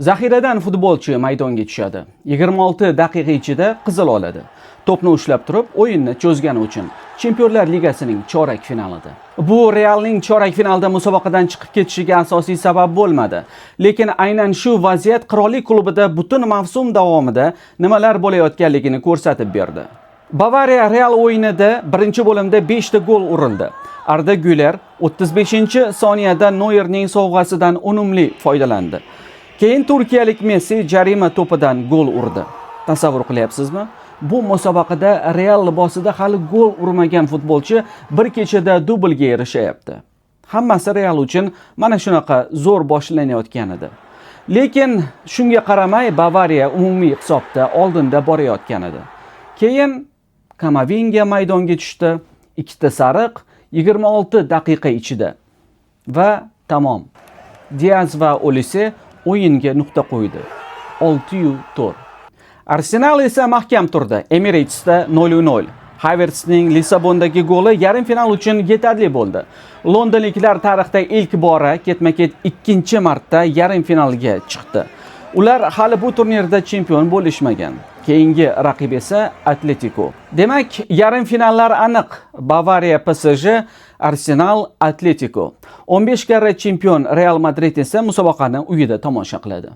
Zaxiradan futbolchi maydonga tushadi. 26 daqiqa ichida qizil oladi. To'pni ushlab turib, o'yinni cho'zgani uchun Chempionlar Ligasining chorak finalida. Bu Realning chorak finalda musobaqadan chiqib ketishiga asosiy sabab bo'lmadi. Lekin aynan shu vaziyat Qirollik klubida butun mavsum davomida nimalar bo'layotganligini ko'rsatib berdi. Bavariya Real o'yinida birinchi bo'limda 5 ta gol urildi. Arda Güler 35-soniyada Noyerning sovg'asidan unumli foydalandi. Keyin turkiyalik Messi jarima to'pidan gol urdi. Tasavvur qilyapsizmi? Bu musobaqada Real libosida hali gol urmagan futbolchi bir kechada dublga erishayapti. Hammasi Real uchun mana shunaqa zo'r boshlanayotgan edi. Lekin shunga qaramay Bavariya umumiy hisobda oldinda borayotgan edi. Keyin Kamavinga maydonga tushdi. 2 ta sariq 26 daqiqa ichida va tamom. Diaz va Olise o'yinga nuqta qo'ydi. 6-4. Arsenal esa mahkam turdi. Emiratesda 0-0. Havertzning Lissabondagi goli yarim final uchun yetarli bo'ldi. Londonliklar tarixda ilk bora ketma-ket ikkinchi marta yarim finalga chiqdi. Ular hali bu turnirda chempion bo'lishmagan. Keyingi raqib esa Atletico. Demak, yarim finallar aniq. Bavariya PSG, Arsenal Atletico. 15 karra chempion Real Madrid esa musobaqani uyida tomosha qiladi.